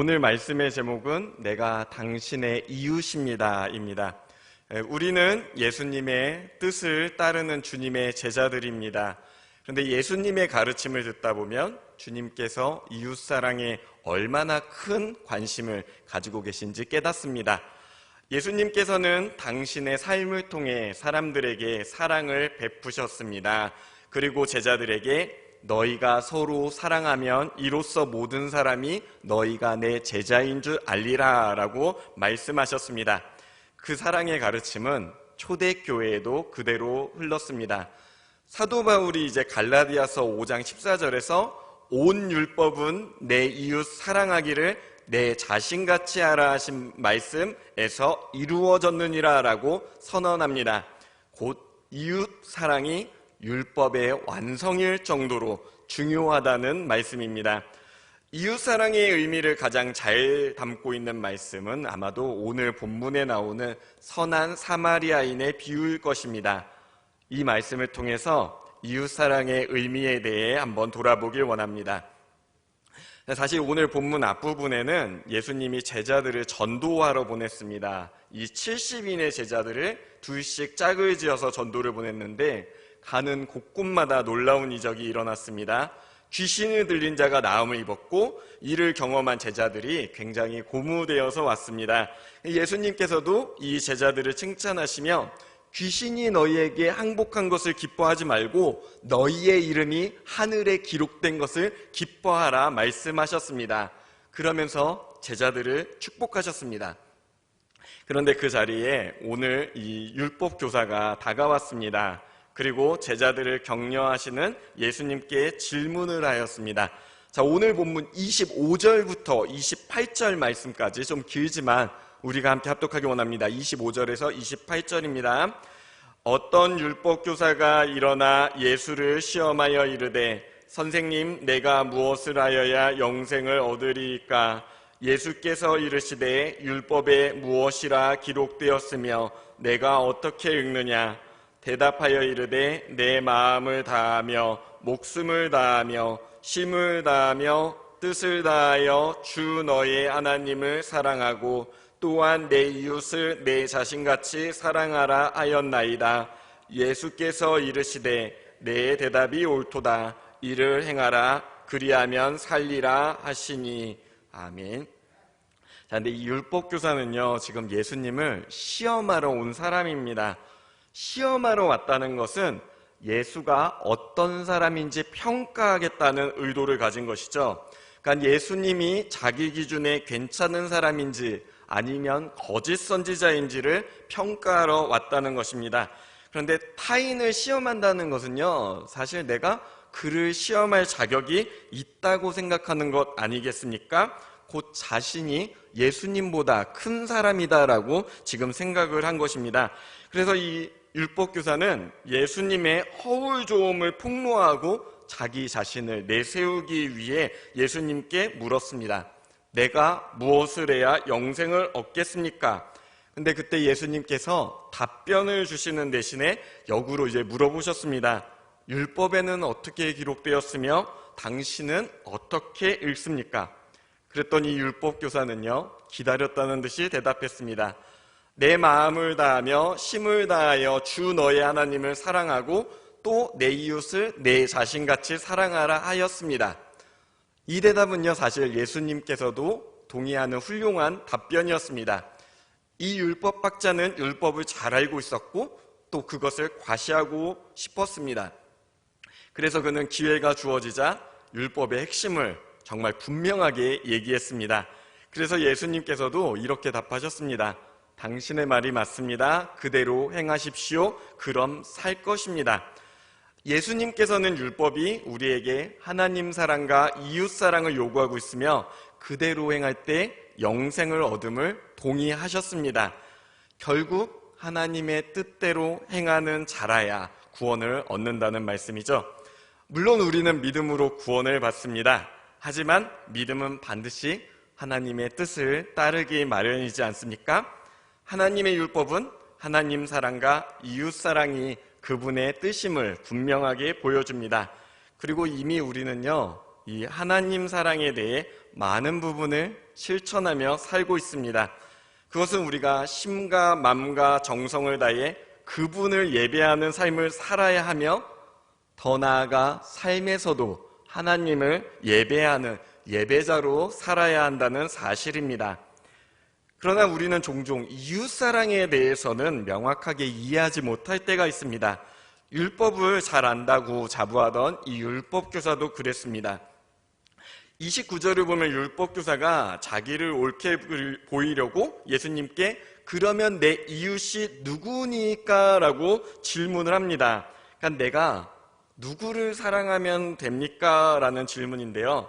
오늘 말씀의 제목은 내가 당신의 이웃입니다 입니다. 우리는 예수님의 뜻을 따르는 주님의 제자들입니다. 그런데 예수님의 가르침을 듣다 보면 주님께서 이웃사랑에 얼마나 큰 관심을 가지고 계신지 깨닫습니다. 예수님께서는 당신의 삶을 통해 사람들에게 사랑을 베푸셨습니다. 그리고 제자들에게 너희가 서로 사랑하면 이로써 모든 사람이 너희가 내 제자인 줄 알리라 라고 말씀하셨습니다. 그 사랑의 가르침은 초대교회에도 그대로 흘렀습니다. 사도 바울이 이제 갈라디아서 5장 14절에서 온 율법은 내 이웃 사랑하기를 내 자신같이 하라 하신 말씀에서 이루어졌느니라 라고 선언합니다. 곧 이웃 사랑이 율법의 완성일 정도로 중요하다는 말씀입니다. 이웃사랑의 의미를 가장 잘 담고 있는 말씀은 아마도 오늘 본문에 나오는 선한 사마리아인의 비유일 것입니다. 이 말씀을 통해서 이웃사랑의 의미에 대해 한번 돌아보길 원합니다. 사실 오늘 본문 앞부분에는 예수님이 제자들을 전도하러 보냈습니다. 이 70인의 제자들을 둘씩 짝을 지어서 전도를 보냈는데 가는 곳곳마다 놀라운 이적이 일어났습니다. 귀신을 들린 자가 나음을 입었고 이를 경험한 제자들이 굉장히 고무되어서 왔습니다. 예수님께서도 이 제자들을 칭찬하시며 귀신이 너희에게 항복한 것을 기뻐하지 말고 너희의 이름이 하늘에 기록된 것을 기뻐하라 말씀하셨습니다. 그러면서 제자들을 축복하셨습니다. 그런데 그 자리에 오늘 이 율법교사가 다가왔습니다. 그리고 제자들을 격려하시는 예수님께 질문을 하였습니다. 자, 오늘 본문 25절부터 28절 말씀까지 좀 길지만 우리가 함께 합독하기 원합니다. 25절에서 28절입니다. 어떤 율법교사가 일어나 예수를 시험하여 이르되 선생님, 내가 무엇을 하여야 영생을 얻으리이까? 예수께서 이르시되 율법에 무엇이라 기록되었으며 내가 어떻게 읽느냐? 대답하여 이르되 내 마음을 다하며 목숨을 다하며 힘을 다하며 뜻을 다하여 주 너의 하나님을 사랑하고 또한 내 이웃을 내 자신같이 사랑하라 하였나이다. 예수께서 이르시되 내 대답이 옳도다. 이를 행하라. 그리하면 살리라 하시니. 아멘. 자, 근데 이 율법교사는요, 지금 예수님을 시험하러 온 사람입니다. 시험하러 왔다는 것은 예수가 어떤 사람인지 평가하겠다는 의도를 가진 것이죠. 그러니까 예수님이 자기 기준에 괜찮은 사람인지 아니면 거짓 선지자인지를 평가하러 왔다는 것입니다. 그런데 타인을 시험한다는 것은요, 사실 내가 그를 시험할 자격이 있다고 생각하는 것 아니겠습니까? 곧 자신이 예수님보다 큰 사람이다라고 지금 생각을 한 것입니다. 그래서 이 율법교사는 예수님의 허울조음을 폭로하고 자기 자신을 내세우기 위해 예수님께 물었습니다. 내가 무엇을 해야 영생을 얻겠습니까? 근데 그때 예수님께서 답변을 주시는 대신에 역으로 이제 물어보셨습니다. 율법에는 어떻게 기록되었으며 당신은 어떻게 읽습니까? 그랬더니 율법교사는요, 기다렸다는 듯이 대답했습니다. 내 마음을 다하며 힘을 다하여 주 너의 하나님을 사랑하고 또 내 이웃을 내 자신같이 사랑하라 하였습니다. 이 대답은요, 사실 예수님께서도 동의하는 훌륭한 답변이었습니다. 이 율법학자는 율법을 잘 알고 있었고 또 그것을 과시하고 싶었습니다. 그래서 그는 기회가 주어지자 율법의 핵심을 정말 분명하게 얘기했습니다. 그래서 예수님께서도 이렇게 답하셨습니다. 당신의 말이 맞습니다. 그대로 행하십시오. 그럼 살 것입니다. 예수님께서는 율법이 우리에게 하나님 사랑과 이웃 사랑을 요구하고 있으며 그대로 행할 때 영생을 얻음을 동의하셨습니다. 결국 하나님의 뜻대로 행하는 자라야 구원을 얻는다는 말씀이죠. 물론 우리는 믿음으로 구원을 받습니다. 하지만 믿음은 반드시 하나님의 뜻을 따르기 마련이지 않습니까? 하나님의 율법은 하나님 사랑과 이웃 사랑이 그분의 뜻임을 분명하게 보여줍니다. 그리고 이미 우리는요, 이 하나님 사랑에 대해 많은 부분을 실천하며 살고 있습니다. 그것은 우리가 심과 맘과 정성을 다해 그분을 예배하는 삶을 살아야 하며, 더 나아가 삶에서도 하나님을 예배하는 예배자로 살아야 한다는 사실입니다. 그러나 우리는 종종 이웃사랑에 대해서는 명확하게 이해하지 못할 때가 있습니다. 율법을 잘 안다고 자부하던 이 율법교사도 그랬습니다. 29절을 보면 율법교사가 자기를 옳게 보이려고 예수님께 그러면 내 이웃이 누구니까? 라고 질문을 합니다. 그러니까 내가 누구를 사랑하면 됩니까? 라는 질문인데요.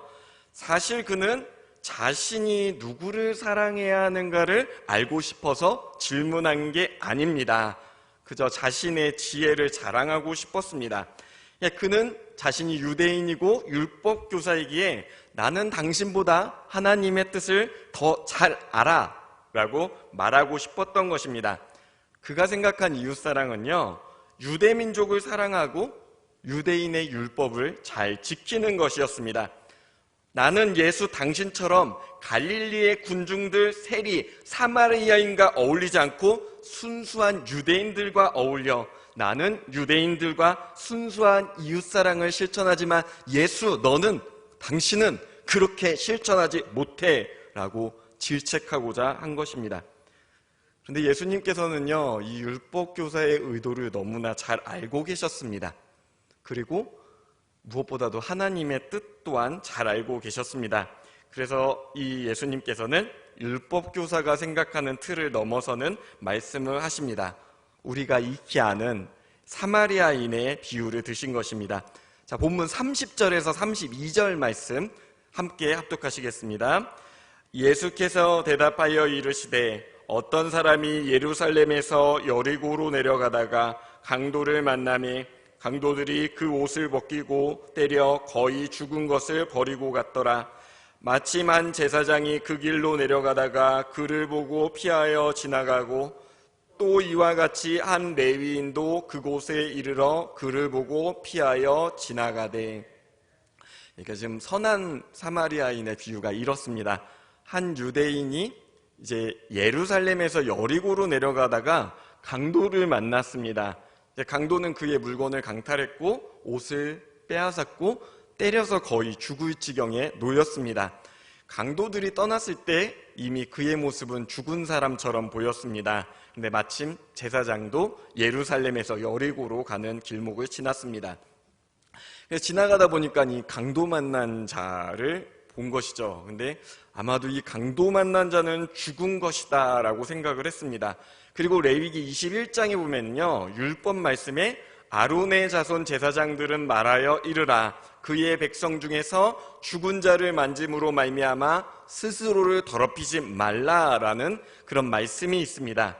사실 그는 자신이 누구를 사랑해야 하는가를 알고 싶어서 질문한 게 아닙니다. 그저 자신의 지혜를 자랑하고 싶었습니다. 그는 자신이 유대인이고 율법교사이기에 나는 당신보다 하나님의 뜻을 더 잘 알아 라고 말하고 싶었던 것입니다. 그가 생각한 이웃사랑은요, 유대민족을 사랑하고 유대인의 율법을 잘 지키는 것이었습니다. 나는 예수 당신처럼 갈릴리의 군중들 세리 사마리아인과 어울리지 않고 순수한 유대인들과 어울려 나는 유대인들과 순수한 이웃사랑을 실천하지만 예수 당신은 그렇게 실천하지 못해 라고 질책하고자 한 것입니다. 그런데 예수님께서는요, 이 율법교사의 의도를 너무나 잘 알고 계셨습니다. 그리고 무엇보다도 하나님의 뜻 또한 잘 알고 계셨습니다. 그래서 이 예수님께서는 율법교사가 생각하는 틀을 넘어서는 말씀을 하십니다. 우리가 익히 아는 사마리아인의 비유를 드신 것입니다. 자, 본문 30절에서 32절 말씀 함께 합독하시겠습니다. 예수께서 대답하여 이르시되 어떤 사람이 예루살렘에서 여리고로 내려가다가 강도를 만나매 강도들이 그 옷을 벗기고 때려 거의 죽은 것을 버리고 갔더라. 마침 한 제사장이 그 길로 내려가다가 그를 보고 피하여 지나가고 또 이와 같이 한 레위인도 그곳에 이르러 그를 보고 피하여 지나가되. 그러니까 지금 선한 사마리아인의 비유가 이렇습니다. 한 유대인이 이제 예루살렘에서 여리고로 내려가다가 강도를 만났습니다. 강도는 그의 물건을 강탈했고 옷을 빼앗았고 때려서 거의 죽을 지경에 놓였습니다. 강도들이 떠났을 때 이미 그의 모습은 죽은 사람처럼 보였습니다. 근데 마침 제사장도 예루살렘에서 여리고로 가는 길목을 지났습니다. 그래서 지나가다 보니까 이 강도 만난 자를 본 것이죠. 근데 아마도 이 강도 만난 자는 죽은 것이다 라고 생각을 했습니다. 그리고 레위기 21장에 보면요, 율법 말씀에 아론의 자손 제사장들은 말하여 이르라. 그의 백성 중에서 죽은 자를 만짐으로 말미암아 스스로를 더럽히지 말라라는 그런 말씀이 있습니다.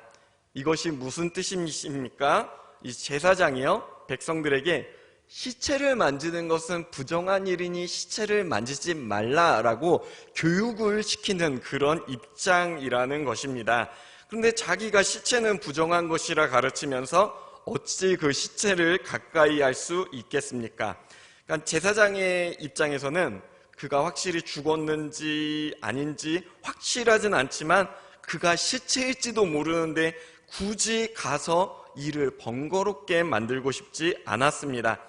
이것이 무슨 뜻입니까? 이 제사장이요, 백성들에게 시체를 만지는 것은 부정한 일이니 시체를 만지지 말라라고 교육을 시키는 그런 입장이라는 것입니다. 그런데 자기가 시체는 부정한 것이라 가르치면서 어찌 그 시체를 가까이 할 수 있겠습니까? 그러니까 제사장의 입장에서는 그가 확실히 죽었는지 아닌지 확실하진 않지만 그가 시체일지도 모르는데 굳이 가서 일을 번거롭게 만들고 싶지 않았습니다.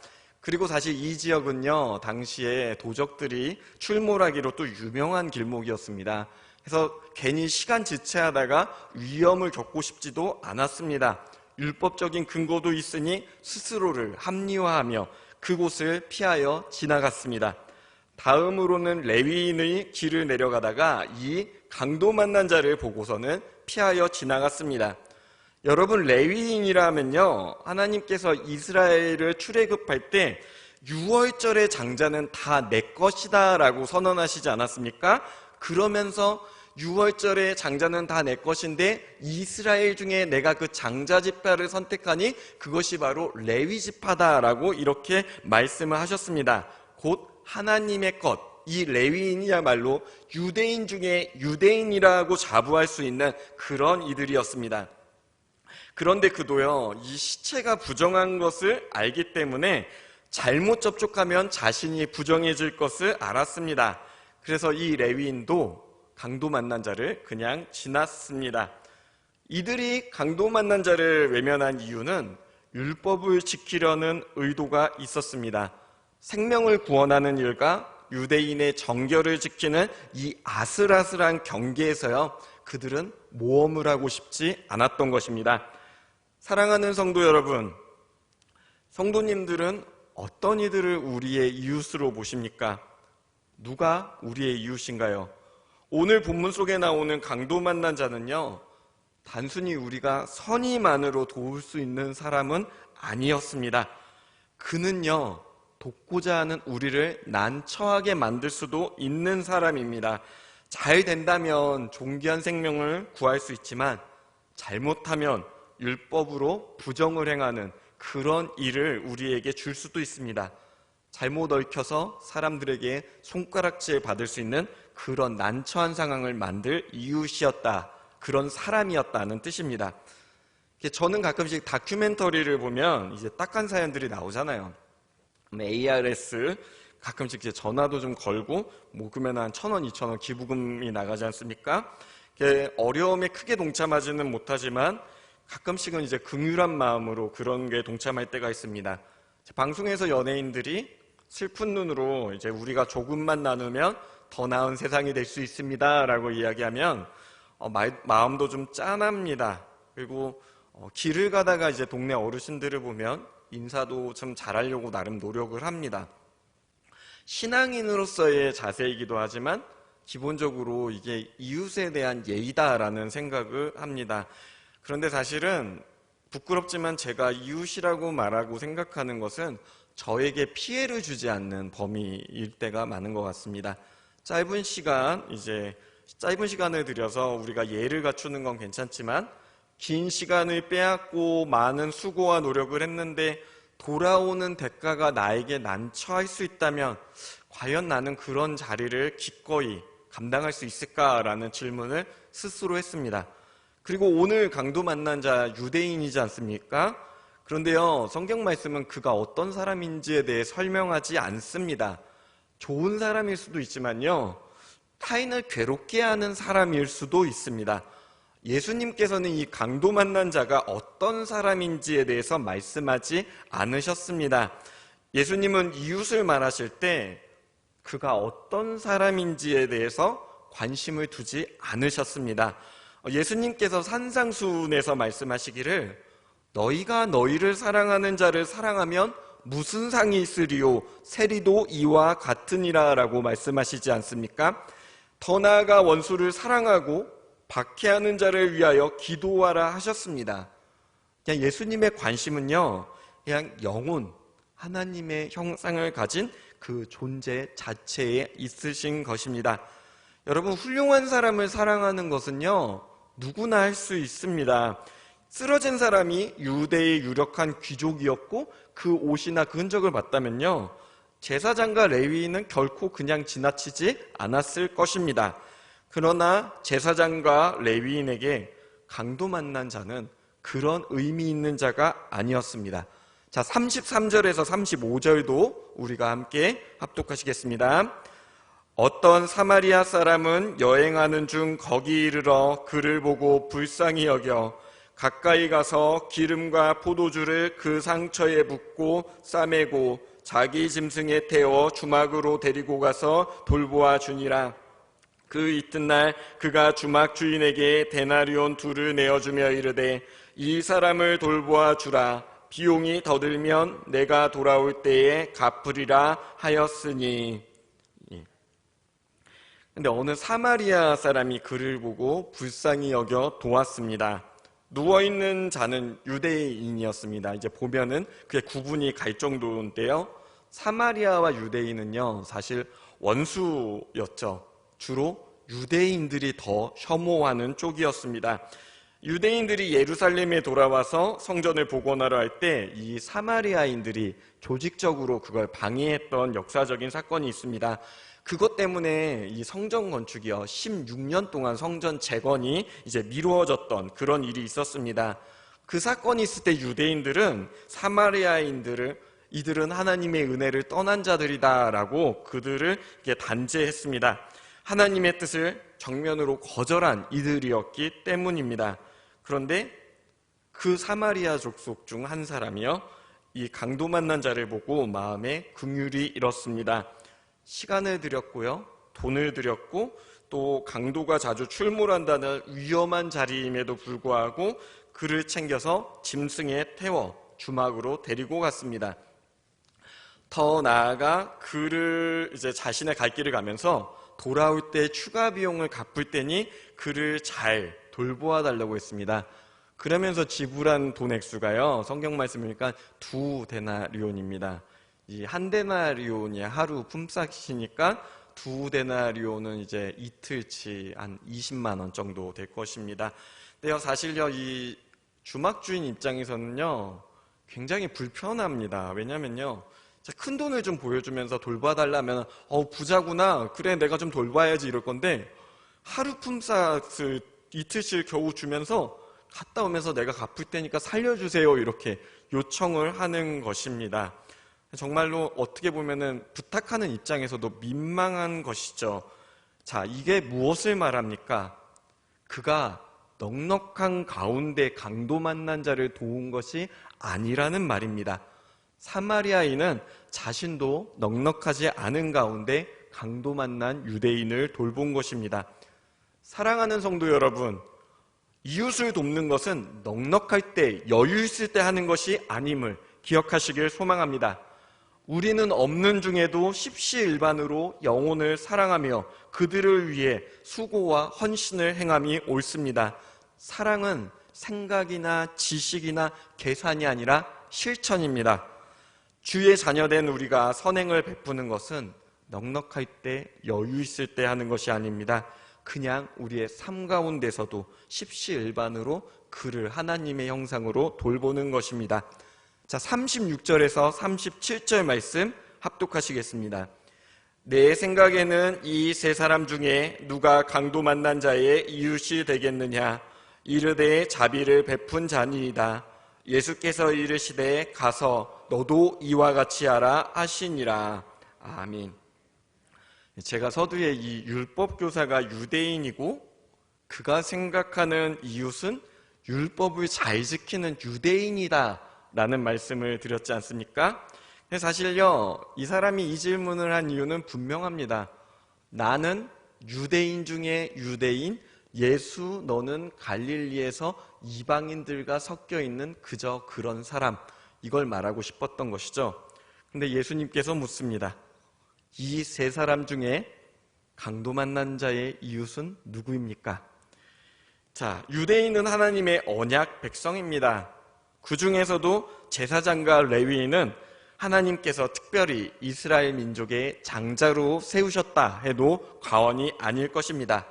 그리고 사실 이 지역은요, 당시에 도적들이 출몰하기로 또 유명한 길목이었습니다. 그래서 괜히 시간 지체하다가 위험을 겪고 싶지도 않았습니다. 율법적인 근거도 있으니 스스로를 합리화하며 그곳을 피하여 지나갔습니다. 다음으로는 레위인의 길을 내려가다가 이 강도 만난 자를 보고서는 피하여 지나갔습니다. 여러분, 레위인이라면요, 하나님께서 이스라엘을 출애굽할 때 6월절의 장자는 다 내 것이다 라고 선언하시지 않았습니까? 그러면서 6월절의 장자는 다 내 것인데 이스라엘 중에 내가 그 장자 지파를 선택하니 그것이 바로 레위 지파다라고 이렇게 말씀을 하셨습니다. 곧 하나님의 것, 이 레위인이야말로 유대인 중에 유대인이라고 자부할 수 있는 그런 이들이었습니다. 그런데 그도요, 이 시체가 부정한 것을 알기 때문에 잘못 접촉하면 자신이 부정해질 것을 알았습니다. 그래서 이 레위인도 강도 만난 자를 그냥 지났습니다. 이들이 강도 만난 자를 외면한 이유는 율법을 지키려는 의도가 있었습니다. 생명을 구원하는 일과 유대인의 정결을 지키는 이 아슬아슬한 경계에서요, 그들은 모험을 하고 싶지 않았던 것입니다. 사랑하는 성도 여러분, 성도님들은 어떤 이들을 우리의 이웃으로 보십니까? 누가 우리의 이웃인가요? 오늘 본문 속에 나오는 강도 만난 자는요, 단순히 우리가 선의만으로 도울 수 있는 사람은 아니었습니다. 그는요, 돕고자 하는 우리를 난처하게 만들 수도 있는 사람입니다. 잘 된다면 존귀한 생명을 구할 수 있지만 잘못하면 율법으로 부정을 행하는 그런 일을 우리에게 줄 수도 있습니다. 잘못 얽혀서 사람들에게 손가락질 받을 수 있는 그런 난처한 상황을 만들 이웃이었다, 그런 사람이었다는 뜻입니다. 저는 가끔씩 다큐멘터리를 보면 이제 딱한 사연들이 나오잖아요. ARS 가끔씩 이제 전화도 좀 걸고 모금에는 한 1,000원, 2,000원 기부금이 나가지 않습니까? 어려움에 크게 동참하지는 못하지만 가끔씩은 이제 긍휼한 마음으로 그런 게 동참할 때가 있습니다. 방송에서 연예인들이 슬픈 눈으로 이제 우리가 조금만 나누면 더 나은 세상이 될 수 있습니다라고 이야기하면 마음도 좀 짠합니다. 그리고 길을 가다가 이제 동네 어르신들을 보면 인사도 좀 잘하려고 나름 노력을 합니다. 신앙인으로서의 자세이기도 하지만 기본적으로 이게 이웃에 대한 예의다라는 생각을 합니다. 그런데 사실은 부끄럽지만 제가 이웃이라고 말하고 생각하는 것은 저에게 피해를 주지 않는 범위일 때가 많은 것 같습니다. 짧은 시간을 들여서 우리가 예를 갖추는 건 괜찮지만 긴 시간을 빼앗고 많은 수고와 노력을 했는데 돌아오는 대가가 나에게 난처할 수 있다면 과연 나는 그런 자리를 기꺼이 감당할 수 있을까라는 질문을 스스로 했습니다. 그리고 오늘 강도 만난 자 유대인이지 않습니까? 그런데요, 성경 말씀은 그가 어떤 사람인지에 대해 설명하지 않습니다. 좋은 사람일 수도 있지만요, 타인을 괴롭게 하는 사람일 수도 있습니다. 예수님께서는 이 강도 만난 자가 어떤 사람인지에 대해서 말씀하지 않으셨습니다. 예수님은 이웃을 말하실 때 그가 어떤 사람인지에 대해서 관심을 두지 않으셨습니다. 예수님께서 산상수훈에서 말씀하시기를 너희가 너희를 사랑하는 자를 사랑하면 무슨 상이 있으리요 세리도 이와 같으니라 라고 말씀하시지 않습니까? 더 나아가 원수를 사랑하고 박해하는 자를 위하여 기도하라 하셨습니다. 그냥 예수님의 관심은요, 그냥 영혼, 하나님의 형상을 가진 그 존재 자체에 있으신 것입니다. 여러분, 훌륭한 사람을 사랑하는 것은요, 누구나 할 수 있습니다. 쓰러진 사람이 유대의 유력한 귀족이었고 그 옷이나 그 흔적을 봤다면요, 제사장과 레위인은 결코 그냥 지나치지 않았을 것입니다. 그러나 제사장과 레위인에게 강도 만난 자는 그런 의미 있는 자가 아니었습니다. 자, 33절에서 35절도 우리가 함께 합독하시겠습니다. 어떤 사마리아 사람은 여행하는 중 거기 이르러 그를 보고 불쌍히 여겨 가까이 가서 기름과 포도주를 그 상처에 붓고 싸매고 자기 짐승에 태워 주막으로 데리고 가서 돌보아 주니라. 그 이튿날 그가 주막 주인에게 데나리온 2를 내어주며 이르되 이 사람을 돌보아 주라. 비용이 더 들면 내가 돌아올 때에 갚으리라 하였으니. 근데 어느 사마리아 사람이 그를 보고 불쌍히 여겨 도왔습니다. 누워있는 자는 유대인이었습니다. 이제 보면은 그게 구분이 갈 정도인데요, 사마리아와 유대인은요 사실 원수였죠. 주로 유대인들이 더 혐오하는 쪽이었습니다. 유대인들이 예루살렘에 돌아와서 성전을 복원하려 할 때 이 사마리아인들이 조직적으로 그걸 방해했던 역사적인 사건이 있습니다. 그것 때문에 이 성전 건축이요 16년 동안 성전 재건이 이제 미루어졌던 그런 일이 있었습니다. 그 사건이 있을 때 유대인들은 이들은 하나님의 은혜를 떠난 자들이다라고 그들을 단죄했습니다. 하나님의 뜻을 정면으로 거절한 이들이었기 때문입니다. 그런데 그 사마리아 족속 중 한 사람이요, 이 강도 만난 자를 보고 마음에 긍휼이 일었습니다. 시간을 들였고요, 돈을 들였고, 또 강도가 자주 출몰한다는 위험한 자리임에도 불구하고 그를 챙겨서 짐승에 태워 주막으로 데리고 갔습니다. 더 나아가 그를 이제 자신의 갈 길을 가면서 돌아올 때 추가 비용을 갚을 때니 그를 잘 돌보아 달라고 했습니다. 그러면서 지불한 돈 액수가요, 성경 말씀이니까 2데나리온입니다. 이 1데나리온이 하루 품삯이니까 2데나리온은 이제 이틀치 한 20만 원 정도 될 것입니다. 근데요, 사실요, 이 주막 주인 입장에서는요, 굉장히 불편합니다. 왜냐면요, 큰 돈을 좀 보여주면서 돌봐달라면 부자구나, 그래 내가 좀 돌봐야지 이럴 건데, 하루 품삯을 이틀씩 겨우 주면서 갔다 오면서 내가 갚을 테니까 살려주세요 이렇게 요청을 하는 것입니다. 정말로 어떻게 보면은 부탁하는 입장에서도 민망한 것이죠. 자, 이게 무엇을 말합니까? 그가 넉넉한 가운데 강도 만난 자를 도운 것이 아니라는 말입니다. 사마리아인은 자신도 넉넉하지 않은 가운데 강도 만난 유대인을 돌본 것입니다. 사랑하는 성도 여러분, 이웃을 돕는 것은 넉넉할 때, 여유 있을 때 하는 것이 아님을 기억하시길 소망합니다. 우리는 없는 중에도 십시일반으로 영혼을 사랑하며 그들을 위해 수고와 헌신을 행함이 옳습니다. 사랑은 생각이나 지식이나 계산이 아니라 실천입니다. 주의 자녀된 우리가 선행을 베푸는 것은 넉넉할 때, 여유 있을 때 하는 것이 아닙니다. 그냥 우리의 삶 가운데서도 십시일반으로 그를 하나님의 형상으로 돌보는 것입니다. 자, 36절에서 37절 말씀 합독하시겠습니다. 내 생각에는 이 세 사람 중에 누가 강도 만난 자의 이웃이 되겠느냐? 이르되 자비를 베푼 자니이다. 예수께서 이르시되 가서 너도 이와 같이 하라 하시니라. 아멘. 제가 서두에 이 율법교사가 유대인이고 그가 생각하는 이웃은 율법을 잘 지키는 유대인이다 라는 말씀을 드렸지 않습니까? 근데 사실요, 이 사람이 이 질문을 한 이유는 분명합니다. 나는 유대인 중에 유대인, 예수 너는 갈릴리에서 이방인들과 섞여 있는 그저 그런 사람, 이걸 말하고 싶었던 것이죠. 근데 예수님께서 묻습니다. 이 세 사람 중에 강도 만난 자의 이웃은 누구입니까? 자, 유대인은 하나님의 언약 백성입니다. 그 중에서도 제사장과 레위인은 하나님께서 특별히 이스라엘 민족의 장자로 세우셨다 해도 과언이 아닐 것입니다.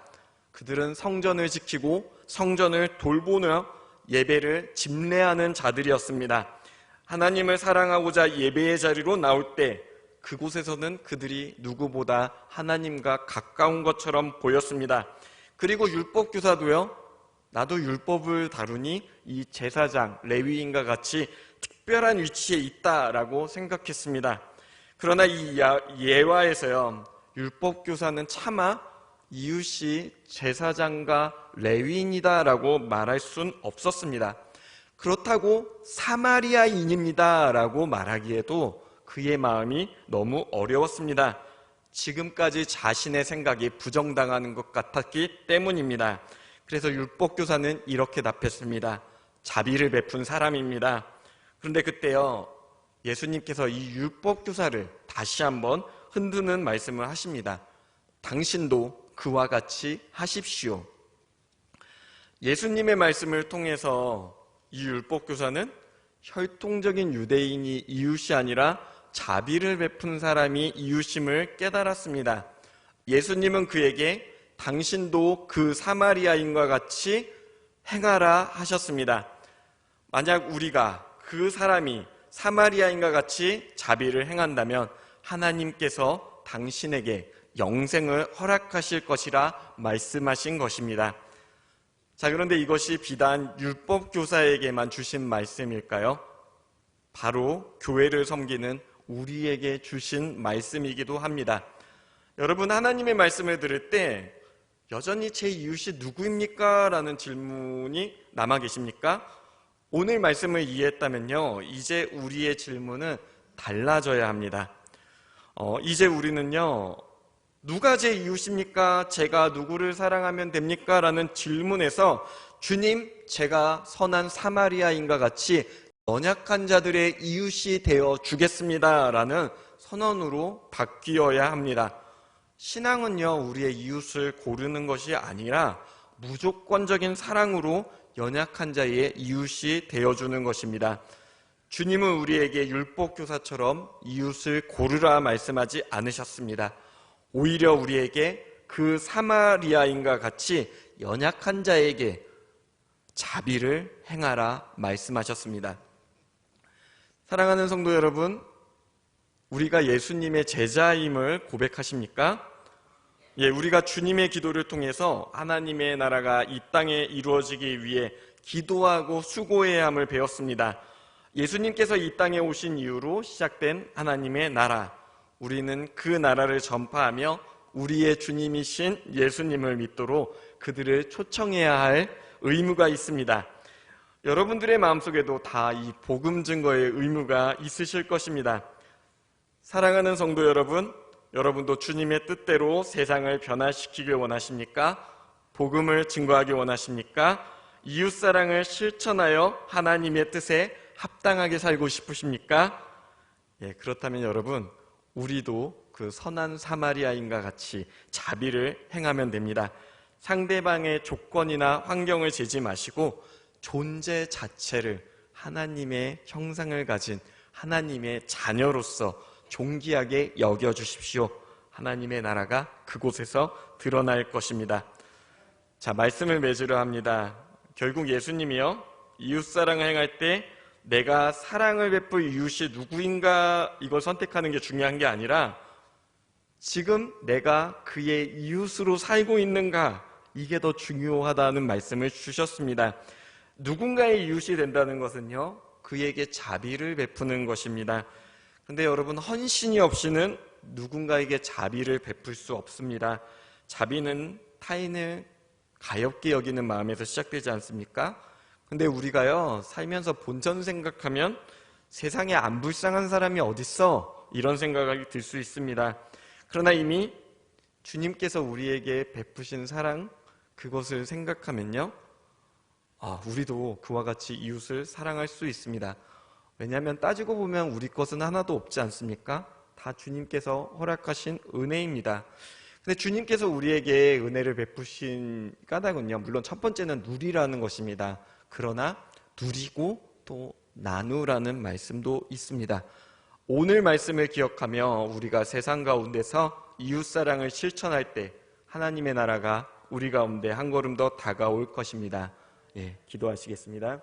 그들은 성전을 지키고 성전을 돌보며 예배를 집례하는 자들이었습니다. 하나님을 사랑하고자 예배의 자리로 나올 때 그곳에서는 그들이 누구보다 하나님과 가까운 것처럼 보였습니다. 그리고 율법교사도요, 나도 율법을 다루니 이 제사장, 레위인과 같이 특별한 위치에 있다라고 생각했습니다. 그러나 이 예화에서요, 율법교사는 차마 이웃이 제사장과 레위인이다라고 말할 순 없었습니다. 그렇다고 사마리아인입니다라고 말하기에도 그의 마음이 너무 어려웠습니다. 지금까지 자신의 생각이 부정당하는 것 같았기 때문입니다. 그래서 율법교사는 이렇게 답했습니다. 자비를 베푼 사람입니다. 그런데 그때요, 예수님께서 이 율법교사를 다시 한번 흔드는 말씀을 하십니다. 당신도 그와 같이 하십시오. 예수님의 말씀을 통해서 이 율법교사는 혈통적인 유대인이 이웃이 아니라 자비를 베푼 사람이 이웃임을 깨달았습니다. 예수님은 그에게 당신도 그 사마리아인과 같이 행하라 하셨습니다. 만약 우리가 그 사람이 사마리아인과 같이 자비를 행한다면 하나님께서 당신에게 영생을 허락하실 것이라 말씀하신 것입니다. 자, 그런데 이것이 비단 율법교사에게만 주신 말씀일까요? 바로 교회를 섬기는 우리에게 주신 말씀이기도 합니다. 여러분, 하나님의 말씀을 들을 때 여전히 제 이웃이 누구입니까? 라는 질문이 남아 계십니까? 오늘 말씀을 이해했다면요, 이제 우리의 질문은 달라져야 합니다. 이제 우리는요, 누가 제 이웃입니까? 제가 누구를 사랑하면 됩니까? 라는 질문에서 주님, 제가 선한 사마리아인과 같이 연약한 자들의 이웃이 되어 주겠습니다 라는 선언으로 바뀌어야 합니다. 신앙은요, 우리의 이웃을 고르는 것이 아니라 무조건적인 사랑으로 연약한 자의 이웃이 되어주는 것입니다. 주님은 우리에게 율법교사처럼 이웃을 고르라 말씀하지 않으셨습니다. 오히려 우리에게 그 사마리아인과 같이 연약한 자에게 자비를 행하라 말씀하셨습니다. 사랑하는 성도 여러분, 우리가 예수님의 제자임을 고백하십니까? 예, 우리가 주님의 기도를 통해서 하나님의 나라가 이 땅에 이루어지기 위해 기도하고 수고해야 함을 배웠습니다. 예수님께서 이 땅에 오신 이후로 시작된 하나님의 나라, 우리는 그 나라를 전파하며 우리의 주님이신 예수님을 믿도록 그들을 초청해야 할 의무가 있습니다. 여러분들의 마음속에도 다 이 복음 증거의 의무가 있으실 것입니다. 사랑하는 성도 여러분, 여러분도 주님의 뜻대로 세상을 변화시키길 원하십니까? 복음을 증거하기 원하십니까? 이웃사랑을 실천하여 하나님의 뜻에 합당하게 살고 싶으십니까? 예, 그렇다면 여러분, 우리도 그 선한 사마리아인과 같이 자비를 행하면 됩니다. 상대방의 조건이나 환경을 재지 마시고 존재 자체를 하나님의 형상을 가진 하나님의 자녀로서 존귀하게 여겨주십시오. 하나님의 나라가 그곳에서 드러날 것입니다. 자, 말씀을 맺으려 합니다. 결국 예수님이요, 이웃사랑을 행할 때 내가 사랑을 베풀 이웃이 누구인가 이걸 선택하는 게 중요한 게 아니라 지금 내가 그의 이웃으로 살고 있는가, 이게 더 중요하다는 말씀을 주셨습니다. 누군가의 이웃이 된다는 것은요, 그에게 자비를 베푸는 것입니다. 근데 여러분, 헌신이 없이는 누군가에게 자비를 베풀 수 없습니다. 자비는 타인을 가엽게 여기는 마음에서 시작되지 않습니까? 근데 우리가요, 살면서 본전 생각하면 세상에 안 불쌍한 사람이 어딨어? 이런 생각이 들 수 있습니다. 그러나 이미 주님께서 우리에게 베푸신 사랑, 그것을 생각하면요, 우리도 그와 같이 이웃을 사랑할 수 있습니다. 왜냐하면 따지고 보면 우리 것은 하나도 없지 않습니까? 다 주님께서 허락하신 은혜입니다. 근데 주님께서 우리에게 은혜를 베푸신 까닭은요, 물론 첫 번째는 누리라는 것입니다. 그러나 누리고 또 나누라는 말씀도 있습니다. 오늘 말씀을 기억하며 우리가 세상 가운데서 이웃사랑을 실천할 때 하나님의 나라가 우리 가운데 한 걸음 더 다가올 것입니다. 예, 기도하시겠습니다.